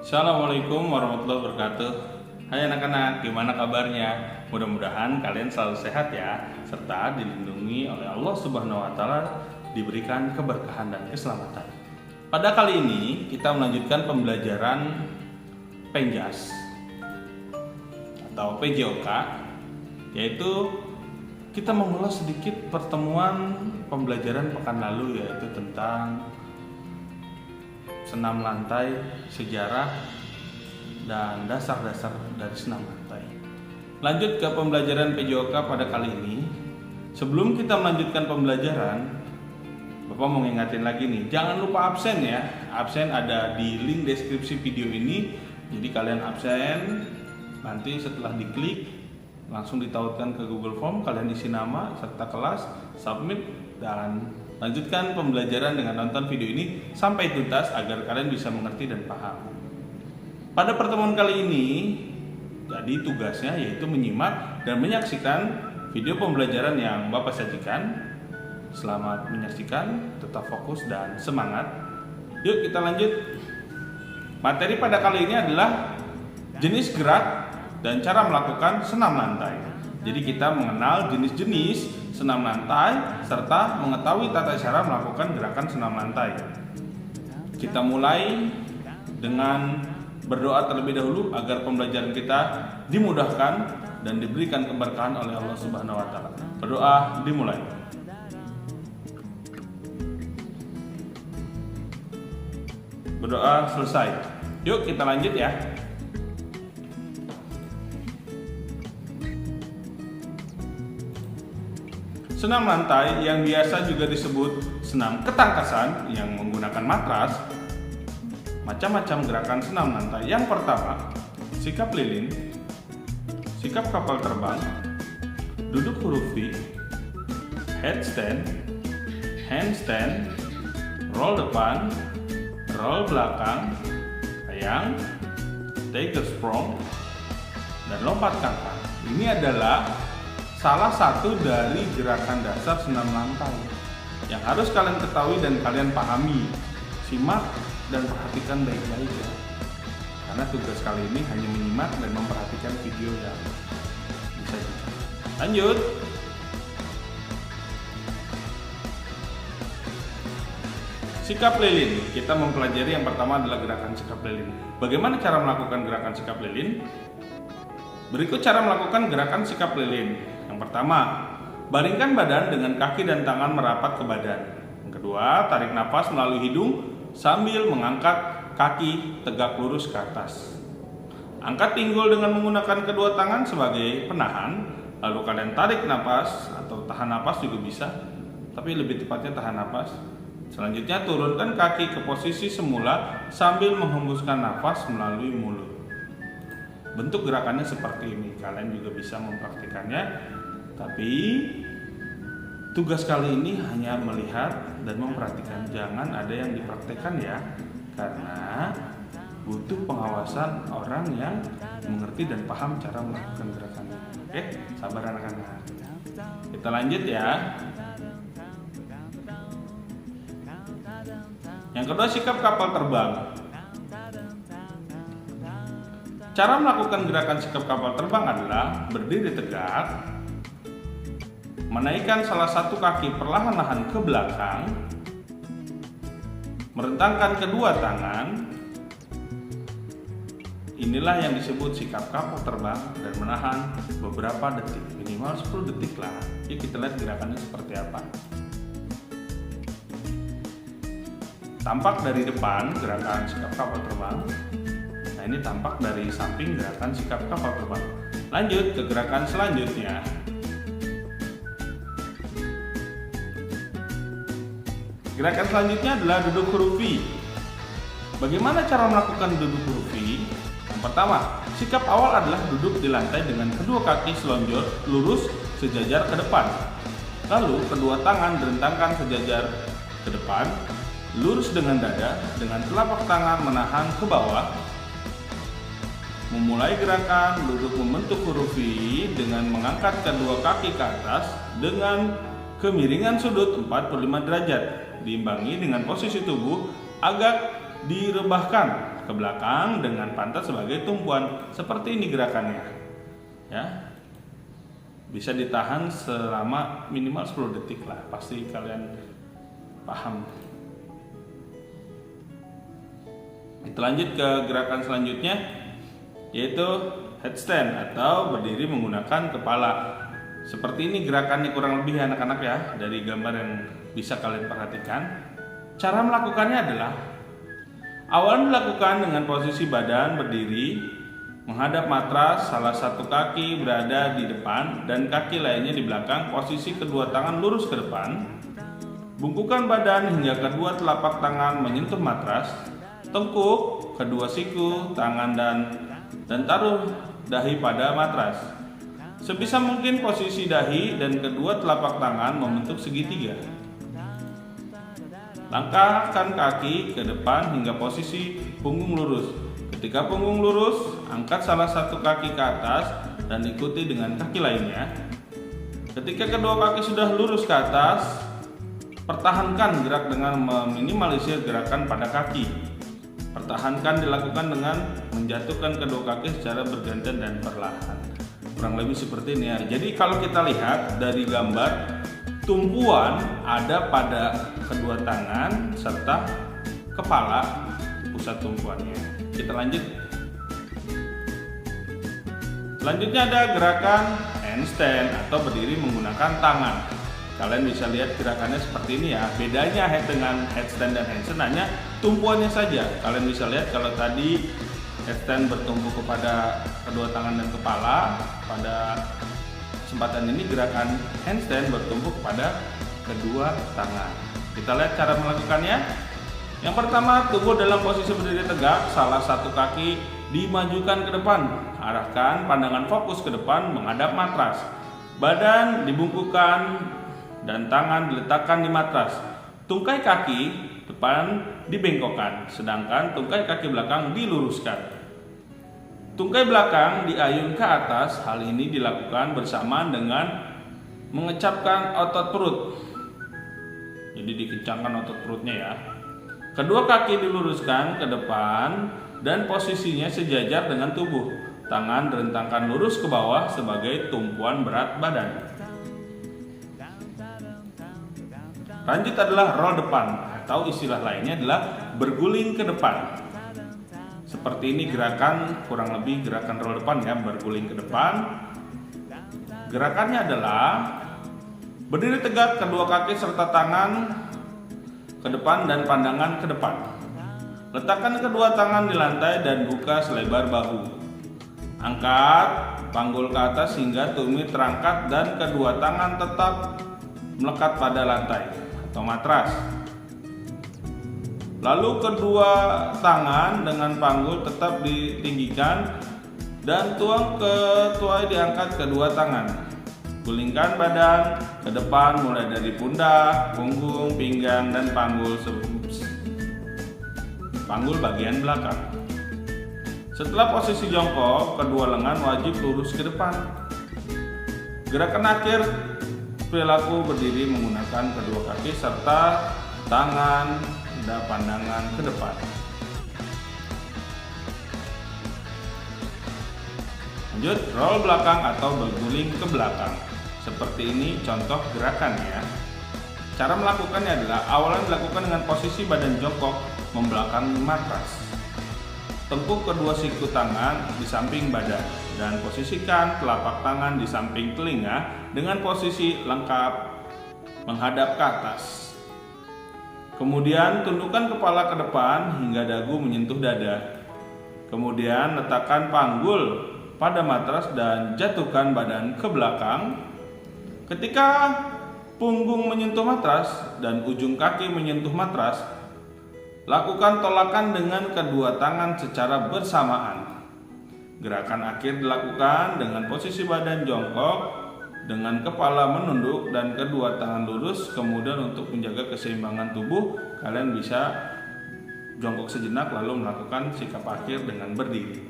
Assalamualaikum warahmatullahi wabarakatuh. Hai anak-anak, gimana kabarnya? Mudah-mudahan kalian selalu sehat ya, serta dilindungi oleh Allah Subhanahu wa taala, diberikan keberkahan dan keselamatan. Pada kali ini kita melanjutkan pembelajaran Penjas atau PJOK, yaitu kita mengulas sedikit pertemuan pembelajaran pekan lalu, yaitu tentang senam lantai, sejarah, dan dasar-dasar dari senam lantai. Lanjut ke pembelajaran PJOK pada kali ini. Sebelum kita melanjutkan pembelajaran, Bapak mau ngingetin lagi nih, jangan lupa absen ya. Absen ada di link deskripsi video ini. Jadi kalian absen, nanti setelah diklik langsung ditautkan ke Google Form, kalian isi nama serta kelas, submit, dan lanjutkan pembelajaran dengan nonton video ini sampai tuntas agar kalian bisa mengerti dan paham. Pada pertemuan kali ini, jadi tugasnya yaitu menyimak dan menyaksikan video pembelajaran yang Bapak sajikan. Selamat menyaksikan, tetap fokus dan semangat. Yuk kita lanjut. Materi pada kali ini adalah jenis gerak dan cara melakukan senam lantai. Jadi kita mengenal jenis-jenis senam lantai serta mengetahui tata cara melakukan gerakan senam lantai. Kita mulai dengan berdoa terlebih dahulu agar pembelajaran kita dimudahkan dan diberikan keberkahan oleh Allah Subhanahu wa taala. Berdoa dimulai. Berdoa selesai. Yuk kita lanjut ya. Senam lantai yang biasa juga disebut senam ketangkasan yang menggunakan matras. Macam-macam gerakan senam lantai. Yang pertama, sikap lilin, sikap kapal terbang, duduk huruf V, headstand, handstand, roll depan, roll belakang, layang, tiger sprong, dan lompat kangkang. Ini adalah salah satu dari gerakan dasar senam lantai yang harus kalian ketahui dan kalian pahami. Simak dan perhatikan baik-baik ya, karena tugas kali ini hanya menyimak dan memperhatikan video yang disajikan. Lanjut. Sikap lilin. Kita mempelajari yang pertama adalah gerakan sikap lilin. Bagaimana cara melakukan gerakan sikap lilin? Berikut cara melakukan gerakan sikap lilin. Yang pertama, baringkan badan dengan kaki dan tangan merapat ke badan. Yang kedua, tarik nafas melalui hidung sambil mengangkat kaki tegak lurus ke atas. Angkat pinggul dengan menggunakan kedua tangan sebagai penahan. Lalu kalian tarik nafas atau tahan nafas juga bisa, tapi lebih tepatnya tahan nafas. Selanjutnya turunkan kaki ke posisi semula sambil menghembuskan nafas melalui mulut. Bentuk gerakannya seperti ini. Kalian juga bisa mempraktikannya, tapi tugas kali ini hanya melihat dan memperhatikan. Jangan ada yang dipraktekkan ya, karena butuh pengawasan orang yang mengerti dan paham cara melakukan gerakan. Oke, sabar anak-anak. Kita lanjut ya. Yang kedua, sikap kapal terbang. Cara melakukan gerakan sikap kapal terbang adalah berdiri tegak, menaikkan salah satu kaki perlahan-lahan ke belakang, merentangkan kedua tangan. Inilah yang disebut sikap kapal terbang dan menahan beberapa detik, minimal 10 detik lah. Yuk kita lihat gerakannya seperti apa. Tampak dari depan gerakan sikap kapal terbang. Nah, ini tampak dari samping gerakan sikap kapal terbang. Lanjut ke gerakan selanjutnya. Gerakan selanjutnya adalah duduk huruf V. Bagaimana cara melakukan duduk huruf V? Yang pertama, sikap awal adalah duduk di lantai dengan kedua kaki selonjor lurus sejajar ke depan. Lalu kedua tangan direntangkan sejajar ke depan, lurus dengan dada, dengan telapak tangan menahan ke bawah. Memulai gerakan duduk membentuk huruf V dengan mengangkat kedua kaki ke atas dengan kemiringan sudut 45 derajat, diimbangi dengan posisi tubuh agak direbahkan ke belakang dengan pantat sebagai tumpuan. Seperti ini gerakannya. Ya. Bisa ditahan selama minimal 10 detik lah. Pasti kalian paham. Kita lanjut ke gerakan selanjutnya, yaitu headstand atau berdiri menggunakan kepala. Seperti ini gerakannya kurang lebih anak-anak ya, dari gambar yang bisa kalian perhatikan. Cara melakukannya adalah awal dilakukan dengan posisi badan berdiri menghadap matras, salah satu kaki berada di depan dan kaki lainnya di belakang. Posisi kedua tangan lurus ke depan. Bungkukan badan hingga kedua telapak tangan menyentuh matras. Tengkuk kedua siku, tangan dan taruh dahi pada matras. Sebisa mungkin posisi dahi dan kedua telapak tangan membentuk segitiga. Langkahkan kaki ke depan hingga posisi punggung lurus. Ketika punggung lurus, angkat salah satu kaki ke atas dan ikuti dengan kaki lainnya. Ketika kedua kaki sudah lurus ke atas, pertahankan gerak dengan meminimalisir gerakan pada kaki. Pertahankan dilakukan dengan menjatuhkan kedua kaki secara bergantian dan perlahan. Kurang lebih seperti ini ya. Jadi kalau kita lihat dari gambar, tumpuan ada pada kedua tangan serta kepala pusat tumpuannya. Kita lanjut. Selanjutnya ada gerakan handstand atau berdiri menggunakan tangan. Kalian bisa lihat gerakannya seperti ini ya. Bedanya dengan headstand dan handstand hanya tumpuannya saja. Kalian bisa lihat kalau tadi headstand bertumpu kepada kedua tangan dan kepala, pada kesempatan ini gerakan handstand bertumpu kepada kedua tangan. Kita lihat cara melakukannya. Yang pertama, tubuh dalam posisi berdiri tegak, salah satu kaki dimajukan ke depan. Arahkan pandangan fokus ke depan menghadap matras. Badan dibungkukan dan tangan diletakkan di matras. Tungkai kaki depan dibengkokkan, sedangkan tungkai kaki belakang diluruskan. Tungkai belakang diayun ke atas. Hal ini dilakukan bersamaan dengan mengecapkan otot perut. Jadi dikencangkan otot perutnya ya. Kedua kaki diluruskan ke depan dan posisinya sejajar dengan tubuh. Tangan direntangkan lurus ke bawah sebagai tumpuan berat badan. Lanjut adalah roll depan atau istilah lainnya adalah berguling ke depan. Seperti ini gerakan, kurang lebih gerakan roll depan ya, berguling ke depan. Gerakannya adalah berdiri tegak, kedua kaki serta tangan ke depan dan pandangan ke depan. Letakkan kedua tangan di lantai dan buka selebar bahu. Angkat panggul ke atas hingga tumit terangkat dan kedua tangan tetap melekat pada lantai atau matras. Lalu kedua tangan dengan panggul tetap ditinggikan dan tuang ke tuai diangkat kedua tangan. Gulingkan badan ke depan mulai dari pundak, punggung, pinggang, dan panggul bagian belakang. Setelah posisi jongkok, kedua lengan wajib lurus ke depan. Gerakan akhir perilaku berdiri menggunakan kedua kaki serta tangan dan pandangan ke depan. Lanjut, roll belakang atau berguling ke belakang. Seperti ini contoh gerakannya. Cara melakukannya adalah awalan dilakukan dengan posisi badan jongkok membelakangi matras. Tengkuk kedua siku tangan di samping badan dan posisikan telapak tangan di samping telinga dengan posisi lengkap menghadap ke atas. Kemudian tundukkan kepala ke depan hingga dagu menyentuh dada. Kemudian letakkan panggul pada matras dan jatuhkan badan ke belakang. Ketika punggung menyentuh matras dan ujung kaki menyentuh matras, lakukan tolakan dengan kedua tangan secara bersamaan. Gerakan akhir dilakukan dengan posisi badan jongkok dengan kepala menunduk dan kedua tangan lurus. Kemudian untuk menjaga keseimbangan tubuh, kalian bisa jongkok sejenak lalu melakukan sikap akhir dengan berdiri.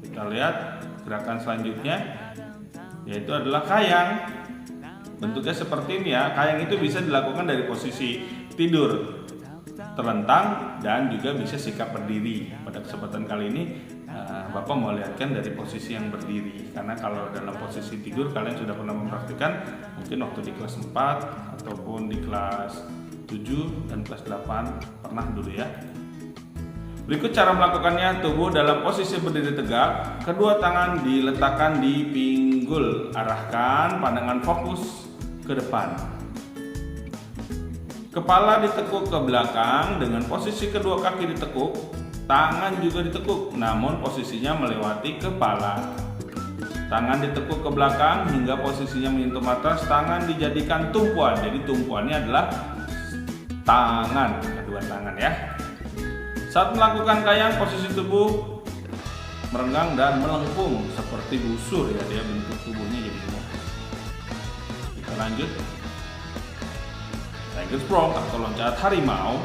Kita lihat gerakan selanjutnya, yaitu adalah kayang. Bentuknya seperti ini ya. Kayang itu bisa dilakukan dari posisi tidur. terlentang dan juga bisa sikap berdiri. Pada kesempatan kali ini Bapak mau lihatkan dari posisi yang berdiri, karena kalau dalam posisi tidur kalian sudah pernah mempraktikkan mungkin waktu di kelas 4 ataupun di kelas 7 dan kelas 8 pernah dulu ya. Berikut cara melakukannya. Tubuh dalam posisi berdiri tegak, kedua tangan diletakkan di pinggul, arahkan pandangan fokus ke depan. Kepala ditekuk ke belakang dengan posisi kedua kaki ditekuk, tangan juga ditekuk, namun posisinya melewati kepala. Tangan ditekuk ke belakang hingga posisinya menyentuh matras, tangan dijadikan tumpuan. Jadi tumpuannya adalah tangan, kedua tangan ya. Saat melakukan kayang, posisi tubuh merenggang dan melengkung seperti busur ya, dia bentuk tubuhnya jadinya. Kita lanjut. Tiger Sprong atau loncat harimau.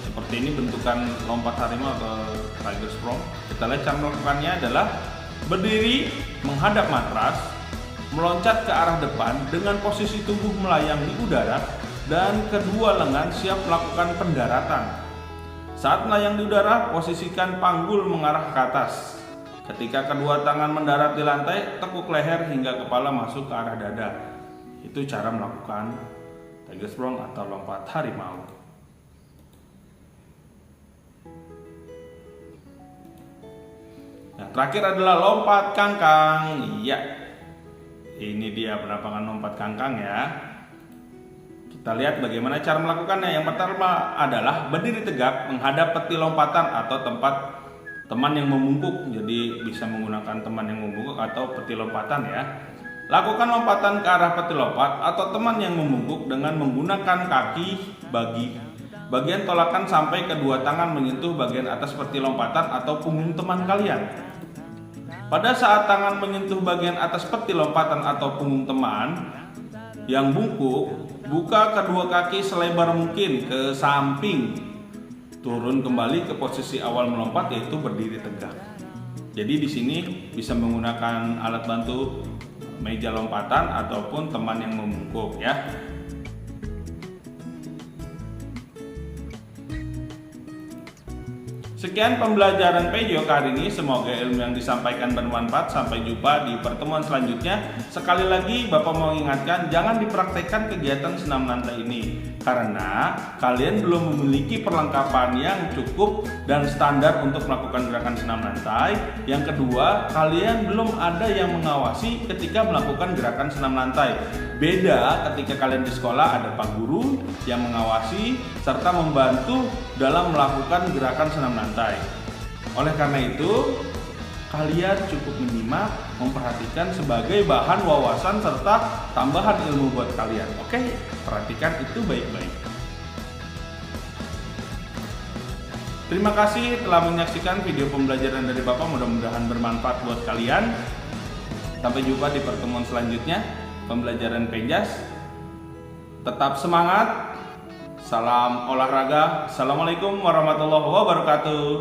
Seperti ini bentukan lompat harimau atau Tiger Sprong. Kita lihat cara melakukannya adalah berdiri menghadap matras, meloncat ke arah depan dengan posisi tubuh melayang di udara dan kedua lengan siap melakukan pendaratan. Saat melayang di udara, posisikan panggul mengarah ke atas. Ketika kedua tangan mendarat di lantai, tekuk leher hingga kepala masuk ke arah dada. Itu cara melakukan Tiger Sprong atau lompat harimau. Nah, terakhir adalah lompat kangkang. Iya, ini dia penampakan lompat kangkang ya. Kita lihat bagaimana cara melakukannya. Yang pertama adalah berdiri tegak menghadap peti lompatan atau tempat teman yang membungkuk. Jadi bisa menggunakan teman yang membungkuk atau peti lompatan ya. Lakukan lompatan ke arah peti lompat atau teman yang membungkuk dengan menggunakan kaki bagian tolakan sampai kedua tangan menyentuh bagian atas peti lompatan atau punggung teman kalian. Pada saat tangan menyentuh bagian atas peti lompatan atau punggung teman yang bungkuk, buka kedua kaki selebar mungkin ke samping. Turun kembali ke posisi awal melompat, yaitu berdiri tegak. Jadi di sini bisa menggunakan alat bantu meja lompatan ataupun teman yang membungkuk ya. Sekian pembelajaran PJOK hari ini, semoga ilmu yang disampaikan bermanfaat. Sampai jumpa di pertemuan selanjutnya. Sekali lagi Bapak mau ingatkan, jangan dipraktekkan kegiatan senam lantai ini karena kalian belum memiliki perlengkapan yang cukup dan standar untuk melakukan gerakan senam lantai. Yang kedua, kalian belum ada yang mengawasi ketika melakukan gerakan senam lantai. Beda ketika kalian di sekolah, ada Pak Guru yang mengawasi serta membantu dalam melakukan gerakan senam lantai. Oleh karena itu, kalian cukup menyimak, memperhatikan sebagai bahan wawasan serta tambahan ilmu buat kalian. Oke, perhatikan itu baik-baik. Terima kasih telah menyaksikan video pembelajaran dari Bapak, mudah-mudahan bermanfaat buat kalian. Sampai jumpa di pertemuan selanjutnya, pembelajaran Penjas. Tetap semangat. Salam olahraga. Assalamualaikum warahmatullahi wabarakatuh.